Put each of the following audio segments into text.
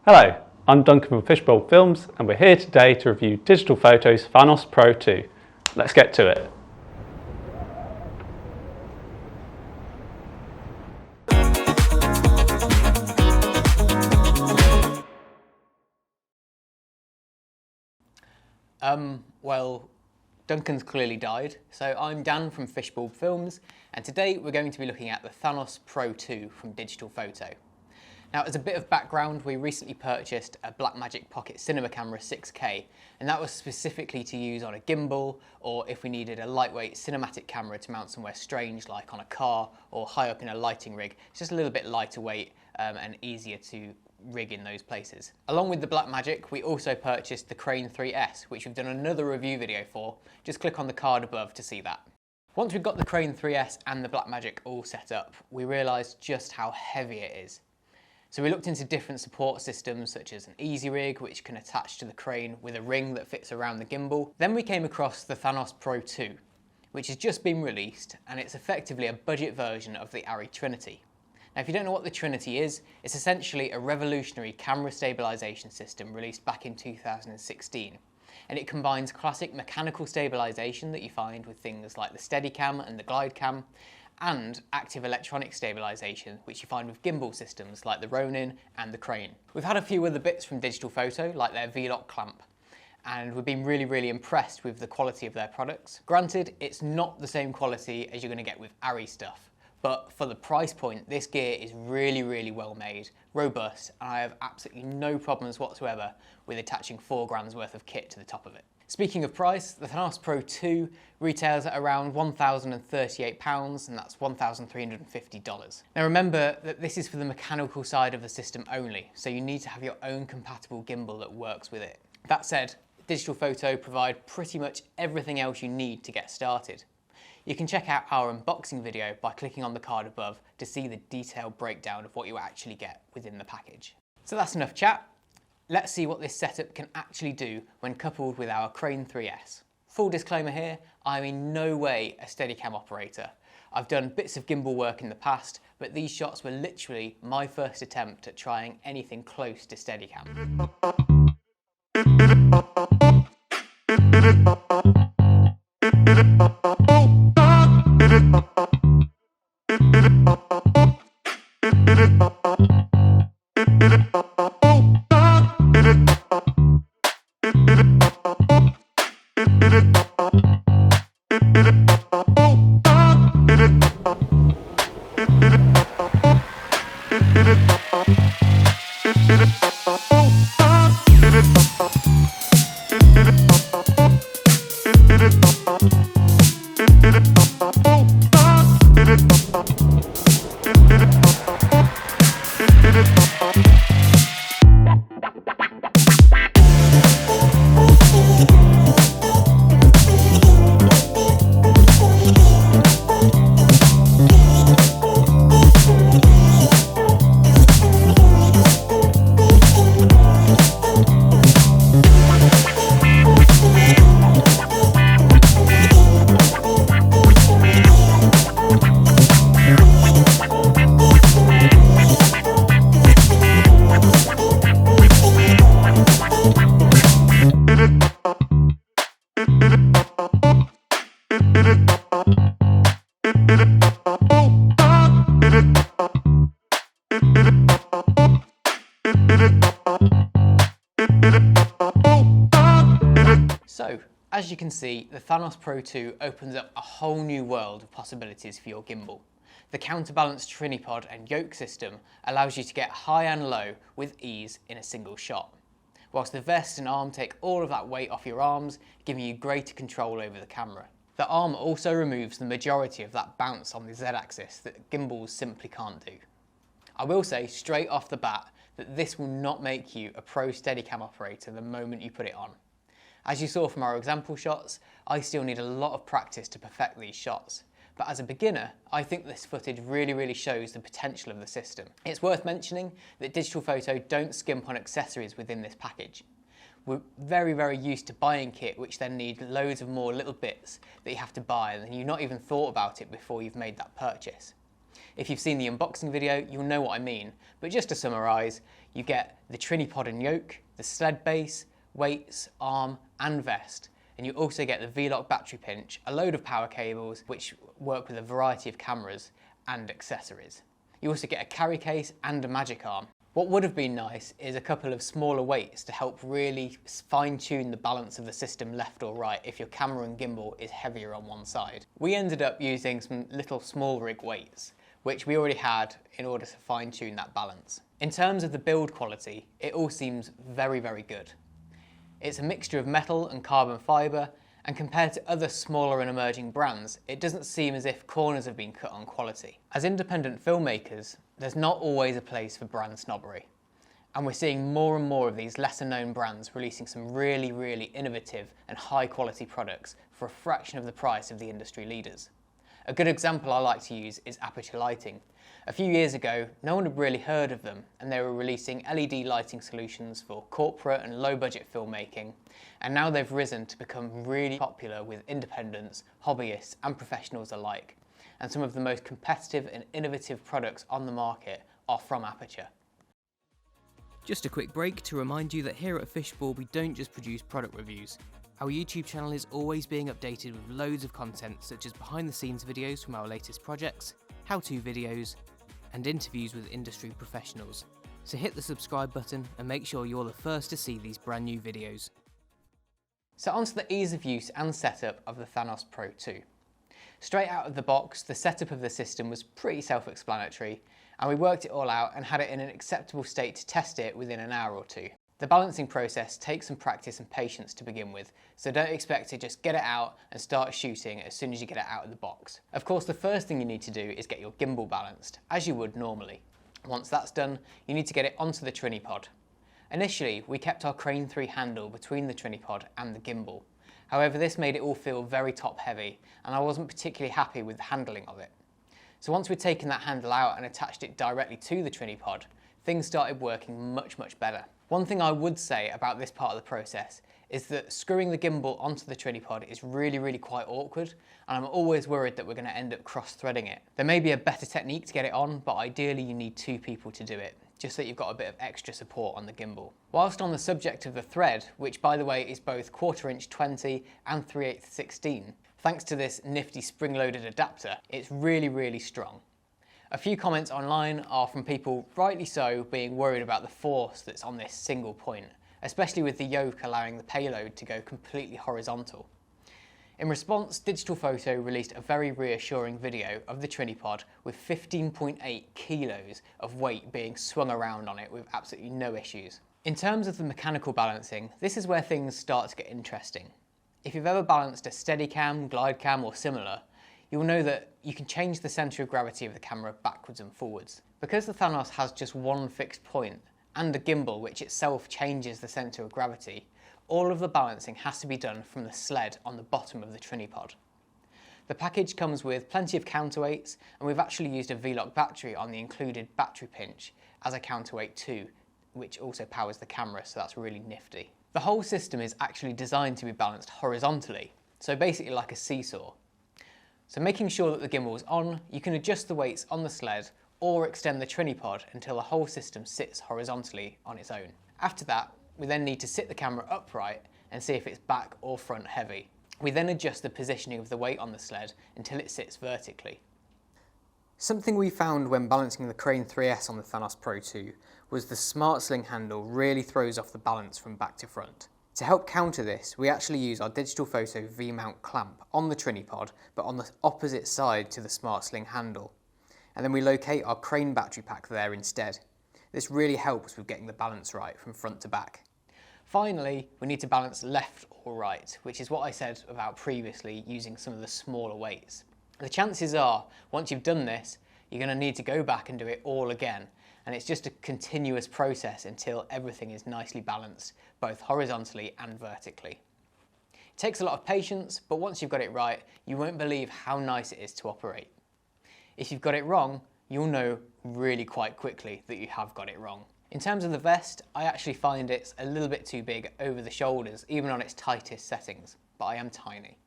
Hello, I'm Duncan from Fishbowl Films and we're here today to review Digital Photo's Thanos Pro 2. Let's get to it. Well, Duncan's clearly died, so I'm Dan from Fishbowl Films, and today we're going to be looking at the Thanos Pro 2 from Digital Photo. Now, as a bit of background, we recently purchased a Blackmagic Pocket Cinema Camera 6K, and that was specifically to use on a gimbal, or if we needed a lightweight cinematic camera to mount somewhere strange, like on a car or high up in a lighting rig. It's just a little bit lighter weight and easier to rig in those places. Along with the Blackmagic, we also purchased the Crane 3S, which we've done another review video for. Just click on the card above to see that. Once we've got the Crane 3S and the Blackmagic all set up, we realised just how heavy it is. So we looked into different support systems such as an EasyRig, which can attach to the crane with a ring that fits around the gimbal. Then we came across the Thanos Pro 2, which has just been released, and it's effectively a budget version of the Arri Trinity. Now, if you don't know what the Trinity is, it's essentially a revolutionary camera stabilisation system released back in 2016. And it combines classic mechanical stabilisation that you find with things like the Steadicam and the GlideCam, and active electronic stabilisation, which you find with gimbal systems like the Ronin and the Crane. We've had a few other bits from Digital Photo, like their V-Lock clamp, and we've been really impressed with the quality of their products. Granted, it's not the same quality as you're going to get with Arri stuff, but for the price point, this gear is really well made, robust, and I have absolutely no problems whatsoever with attaching £4 worth of kit to the top of it. Speaking of price, the Thanos Pro 2 retails at around £1,038, and that's $1,350. Now remember that this is for the mechanical side of the system only, so you need to have your own compatible gimbal that works with it. That said, Digital Photo provide pretty much everything else you need to get started. You can check out our unboxing video by clicking on the card above to see the detailed breakdown of what you actually get within the package. So that's enough chat. Let's see what this setup can actually do when coupled with our Crane 3S. Full disclaimer here, I'm in no way a Steadicam operator. I've done bits of gimbal work in the past, but these shots were literally my first attempt at trying anything close to Steadicam. So, as you can see, the Thanos Pro 2 opens up a whole new world of possibilities for your gimbal. The counterbalanced Trinipod and yoke system allows you to get high and low with ease in a single shot, whilst the vest and arm take all of that weight off your arms, giving you greater control over the camera. The arm also removes the majority of that bounce on the Z-axis that gimbals simply can't do. I will say straight off the bat that this will not make you a pro Steadicam operator the moment you put it on. As you saw from our example shots, I still need a lot of practice to perfect these shots. But as a beginner, I think this footage really shows the potential of the system. It's worth mentioning that Digital Photo don't skimp on accessories within this package. We're very used to buying kit which then need loads of more little bits that you have to buy and you've not even thought about it before you've made that purchase. If you've seen the unboxing video, you'll know what I mean, but just to summarise, you get the Trinipod and yoke, the sled base, weights, arm and vest. And you also get the V-Lock battery pinch, a load of power cables which work with a variety of cameras and accessories. You also get a carry case and a magic arm. What would have been nice is a couple of smaller weights to help really fine-tune the balance of the system left or right if your camera and gimbal is heavier on one side. We ended up using some little small rig weights, which we already had in order to fine-tune that balance. In terms of the build quality, it all seems very, very good. It's a mixture of metal and carbon fibre, and compared to other smaller and emerging brands, it doesn't seem as if corners have been cut on quality. As independent filmmakers, there's not always a place for brand snobbery, and we're seeing more and more of these lesser known brands releasing some really, really innovative and high quality products for a fraction of the price of the industry leaders. A good example I like to use is Aputure Lighting. A few years ago, no one had really heard of them, and they were releasing LED lighting solutions for corporate and low-budget filmmaking, and now they've risen to become really popular with independents, hobbyists and professionals alike, and some of the most competitive and innovative products on the market are from Aputure. Just a quick break to remind you that here at Fishbowl we don't just produce product reviews. Our YouTube channel is always being updated with loads of content such as behind the scenes videos from our latest projects, how-to videos, and interviews with industry professionals. So hit the subscribe button and make sure you're the first to see these brand new videos. So onto the ease of use and setup of the Thanos Pro 2. Straight out of the box, the setup of the system was pretty self-explanatory, and we worked it all out and had it in an acceptable state to test it within an hour or two. The balancing process takes some practice and patience to begin with, so don't expect to just get it out and start shooting as soon as you get it out of the box. Of course, the first thing you need to do is get your gimbal balanced, as you would normally. Once that's done, you need to get it onto the Trinipod. Initially, we kept our Crane 3 handle between the Trinipod and the gimbal. However, this made it all feel very top heavy, and I wasn't particularly happy with the handling of it. So once we'd taken that handle out and attached it directly to the Trinipod, things started working much, much better. One thing I would say about this part of the process is that screwing the gimbal onto the Trinipod is really, really quite awkward, and I'm always worried that we're going to end up cross-threading it. There may be a better technique to get it on, but ideally you need two people to do it, just so that you've got a bit of extra support on the gimbal. Whilst on the subject of the thread, which by the way is both 1/4 inch 20 and 3/8 16, thanks to this nifty spring-loaded adapter, it's really, really strong. A few comments online are from people, rightly so, being worried about the force that's on this single point, especially with the yoke allowing the payload to go completely horizontal. In response, Digital Photo released a very reassuring video of the Trinipod with 15.8 kilos of weight being swung around on it with absolutely no issues. In terms of the mechanical balancing, this is where things start to get interesting. If you've ever balanced a Steadicam, Glidecam or similar, you'll know that you can change the centre of gravity of the camera backwards and forwards. Because the Thanos has just one fixed point and a gimbal which itself changes the centre of gravity, all of the balancing has to be done from the sled on the bottom of the Trinipod. The package comes with plenty of counterweights, and we've actually used a V-Lock battery on the included battery pinch as a counterweight too, which also powers the camera, so that's really nifty. The whole system is actually designed to be balanced horizontally, so basically like a seesaw. So making sure that the gimbal is on, you can adjust the weights on the sled or extend the Trinipod until the whole system sits horizontally on its own. After that, we then need to sit the camera upright and see if it's back or front heavy. We then adjust the positioning of the weight on the sled until it sits vertically. Something we found when balancing the Crane 3S on the Thanos Pro 2 was the Smart Sling handle really throws off the balance from back to front. To help counter this, we actually use our Digital Photo V-mount clamp on the Trinipod, but on the opposite side to the Smart Sling handle. And then we locate our Crane battery pack there instead. This really helps with getting the balance right from front to back. Finally, we need to balance left or right, which is what I said about previously using some of the smaller weights. The chances are, once you've done this, you're going to need to go back and do it all again, and it's just a continuous process until everything is nicely balanced, both horizontally and vertically. It takes a lot of patience, but once you've got it right, you won't believe how nice it is to operate. If you've got it wrong, you'll know really quite quickly that you have got it wrong. In terms of the vest, I actually find it's a little bit too big over the shoulders, even on its tightest settings, but I am tiny.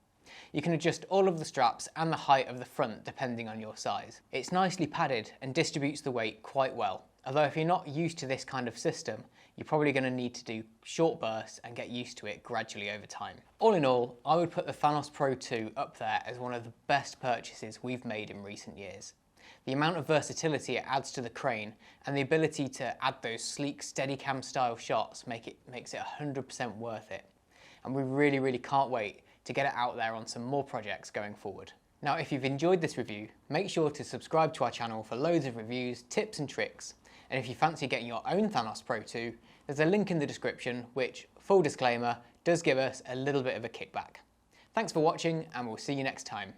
You can adjust all of the straps and the height of the front depending on your size. It's nicely padded and distributes the weight quite well, Although if you're not used to this kind of system, you're probably going to need to do short bursts and get used to it gradually over time. All in all, I would put the Thanos Pro 2 up there as one of the best purchases we've made in recent years. The amount of versatility it adds to the crane and the ability to add those sleek Steadicam style shots makes it 100% worth it. And we really can't wait to get it out there on some more projects going forward. Now, if you've enjoyed this review, make sure to subscribe to our channel for loads of reviews, tips and tricks. And if you fancy getting your own Thanos Pro 2, there's a link in the description which, full disclaimer, does give us a little bit of a kickback. Thanks for watching and we'll see you next time.